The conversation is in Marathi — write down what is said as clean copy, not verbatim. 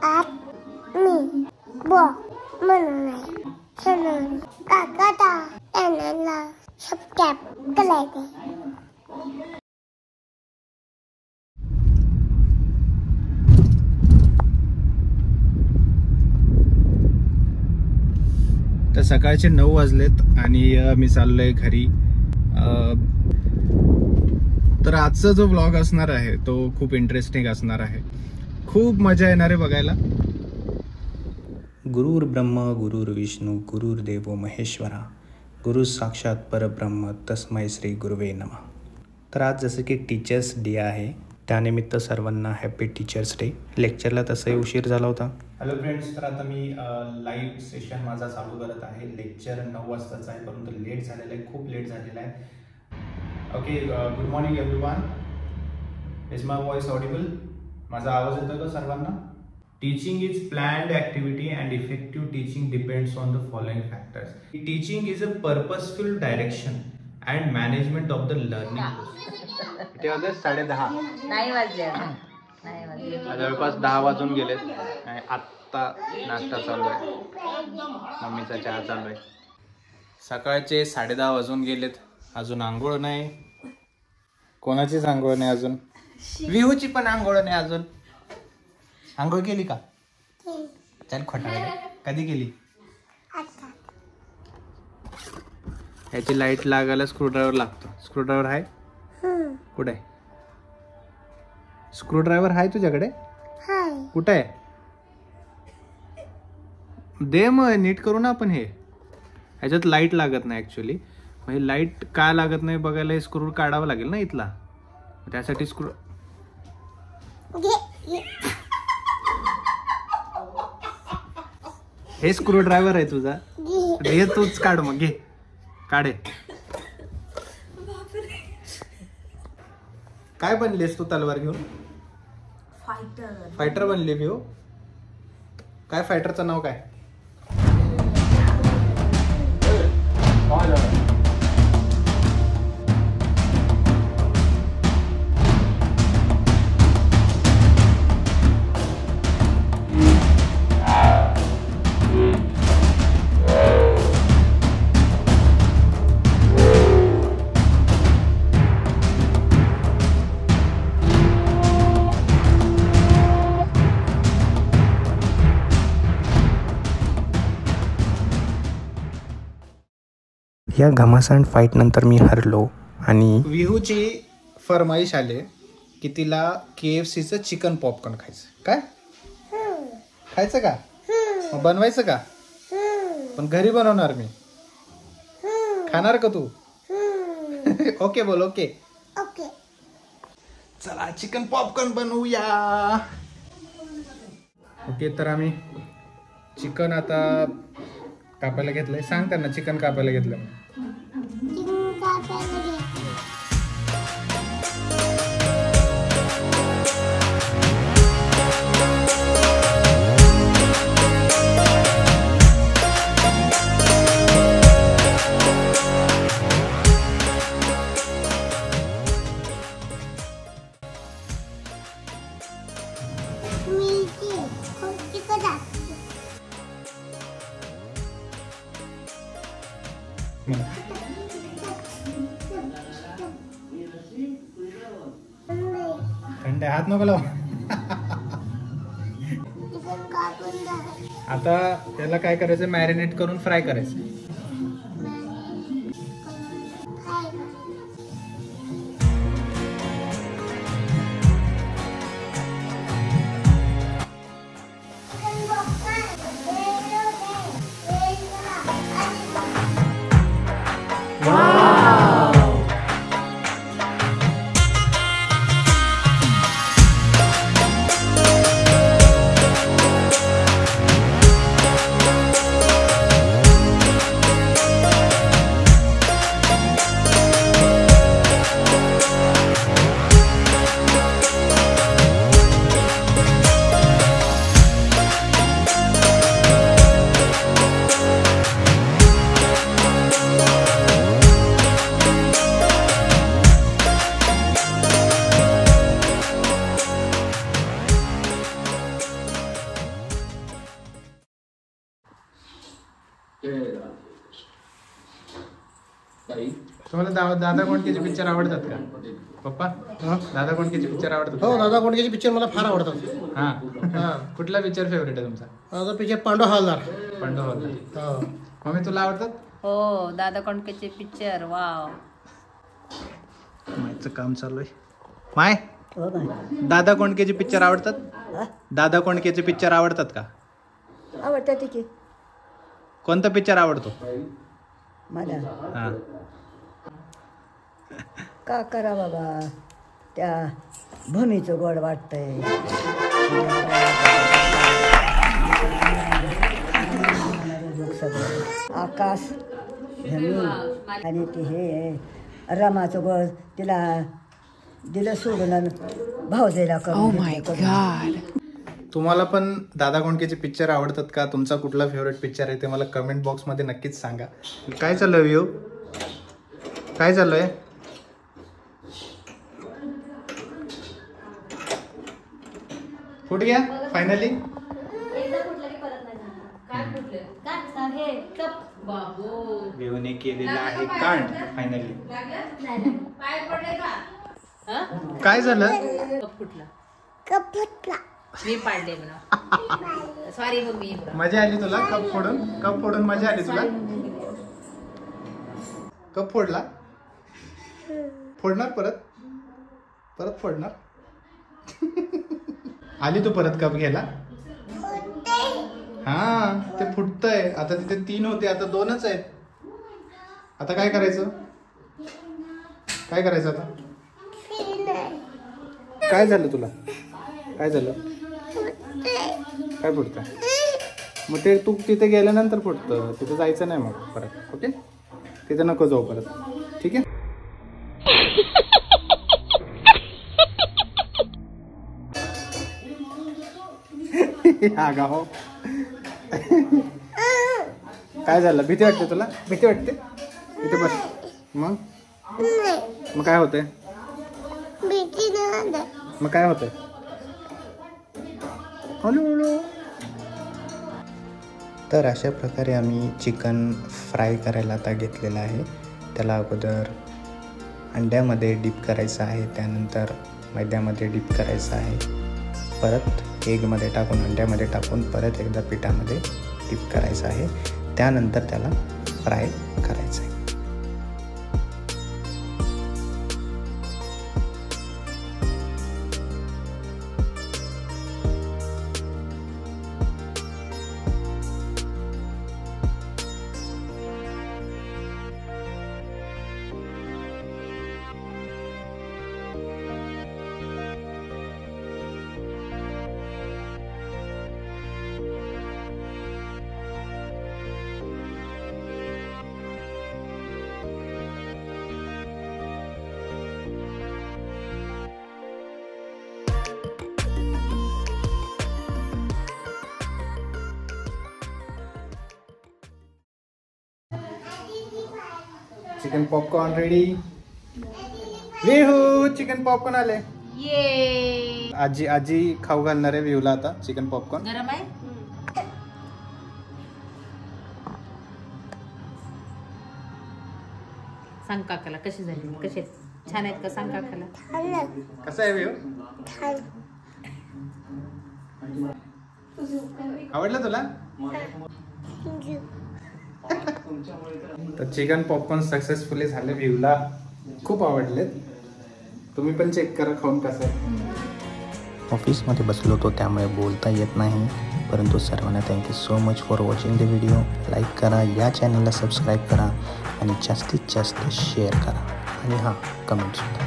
at me, bo, मनोनाय, चनन, काकाटा, चॅनलला सबस्क्राईब करायचे. तर सकाळचे 9 वाजलेत आणि मी चाललोय घरी. तर आजचा जो व्लॉग असणार आहे तो खूप इंटरेस्टिंग असणार आहे. खूप मजा येणार आहे बघायला. गुरुर् ब्रह्म गुरुर्विष्णू गुरुर्देवो महेश्वरा गुरु साक्षात परब्रह्म तस्मै श्री गुरुवे नमः. तर आज जसं की टीचर्स डे आहे त्यानिमित्त सर्वांना हॅपी टीचर्स डे. लेक्चरला तसंही उशीर झाला होता. हॅलो फ्रेंड्स, तर आता मी लाईव्ह सेशन माझा चालू करत आहे. लेक्चर 9 वाजताच आहे परंतु लेट झालेलं आहे, खूप लेट झालेलं आहे. Okay, good morning everyone. Is my voice Audible? माझा आवाज येतो का सर्वांना? Teaching is planned activity and effective teaching depends on the following factors. Teaching is a purposeful direction and management of the learning. किती वाजले? 10:30. नाही वाजले. जवळपास 10 वाजून गेलेत. आत्ता नाश्ता चालू आहे, मम्मीचा चहा चालू आहे. सकाळचे 10:30 वाजून गेलेत. अजून आंघोळ नाही, कोणाचीच आंघोळ नाही अजून. विहूची पण आंघोळ नाही अजून. आंघोळ केली का? चल खोटा. कधी केली? याची लाईट लागायला स्क्रूड्रायव्हर लागतो. स्क्रूड्रायव्हर आहे कुठे? स्क्रूड्रायव्हर आहे तुझ्याकडे? कुठे आहे? दे मग, नीट करू ना आपण. हे ह्याच्यात लाईट लागत नाही ऍक्च्युली. मग हे लाईट का लागत नाही बघायला हे स्क्रू काढावं लागेल ना इथला. त्यासाठी स्क्रू हे स्क्रू ड्रायव्हर आहे तुझा. हे तूच काढ मग. घे काढे. काय बनलीस तू तलवार घेऊन? फायटर बनली मी. हो काय फायटरचं नाव काय? या घमासान फाईट नंतर मी हरलो आणि विहूची फरमाईश आले की तिला KFCचं चिकन पॉपकॉर्न खायचं. काय खायचं का? मग बनवायचं का? पण घरी बनवणार मी. खाणार का तू? ओके बोल. Okay okay. चला चिकन पॉपकॉर्न बनवूया. ओके, तर आम्ही चिकन आता कापायला घेतलंय. सांग त्यांना चिकन कापायला घेतलंय. थंड हात नको लाव. आता त्याला काय करायचं? मॅरिनेट करून फ्राय करायचं. तुम्हाला दादा कोंडकेचे पिक्चर आवडतात का पप्पा? दादा कोंडकेचे पिक्चर आवडतात? हो, दादा कोंडकेचे पिक्चर मला फार आवडतात. हा. कुठला पिक्चर फेवरेट आहे तुमचा? माझा पिक्चर पांडू हवालदार. पांडू हवालदार. हो. मम्मी तुला आवडतात? हो, दादा कोंडकेचे पिक्चर. वाव. मायचं काम चालू आहे. माय दादा कोंडकेचे पिक्चर आवडतात? दादा कोंडकेचे पिक्चर आवडतात का? आवडतात की. कोणता पिक्चर आवडतो? मला हा. का करा बाबा, त्या भूमीचं गोड वाटतंय. आकाश भूमी आणि ते हे रमाचं गोड तिला दिलं सोडून भाऊजेला करून. तुम्हाला पण दादा कोंडकेचे पिक्चर आवडतात का? तुमचा कुठला फेवरेट पिक्चर आहे ते मला कमेंट बॉक्समध्ये नक्कीच सांगा. काय चाललंय व्ह्यू? काय चाललंय? फुट गया फायनली. व्ह्यूने केलेला आहे कांड फायनली. काय झालं? कप फुटला. मी पाडले म्हणा. Sorry mummy. मजा आली तुला कप फोडून मजा आली तुला? कप फोडला? फोडणार परत फोडणार? आली तू परत कप घ्यायला? हा, ते फुटतंय. आता तिथे 3 होते, आता 2च आहेत. आता काय करायचं आता? काय झालं तुला? काय झालं? काय फुटतं? मग ते तू तिथे गेल्यानंतर फुटतं. तिथे जायचं नाही मग परत. ओके, तिथे नको जाऊ परत. ठीक आहे. गाव काय झालं? भीती वाटते तुला? भीती वाटते? इथे बस. मग काय होतंय? मग काय होतंय? तर अशा प्रकारे आम्ही चिकन फ्राय करायला आता घेतलेलं आहे. त्याला अगोदर अंड्यामध्ये डीप करायचं आहे, त्यानंतर मैद्यामध्ये डीप करायचं आहे, परत एगमध्ये टाकून अंड्यामध्ये टाकून परत एकदा पिठामध्ये डीप करायचं आहे, त्यानंतर त्याला फ्राय करायचं आहे. Chicken popcorn ready. विहू चिकन पॉपकॉर्न आले. ये आजी खाऊ घालणार आहे विहूला आता चिकन पॉपकॉर्न. गरम आहे. सांग काकाला कशी झाली, कसे छान आहेत का? सांग काकाला. कसं आहे विहू? आवडलं तुला? तर चिकन पॉपकॉर्न सक्सेसफुली झाले. व्ह्यूला खूप आवडलेत. तुम्ही पण चेक करा खाऊन कसं आहे. ऑफिसमध्ये बसलो होतो त्यामुळे बोलता येत नाही, परंतु सर्वांना thank you so much for watching the video. Like करा, या चॅनलला सबस्क्राईब करा आणि जास्तीत जास्त शेअर करा आणि हां, कमेंटसुद्धा.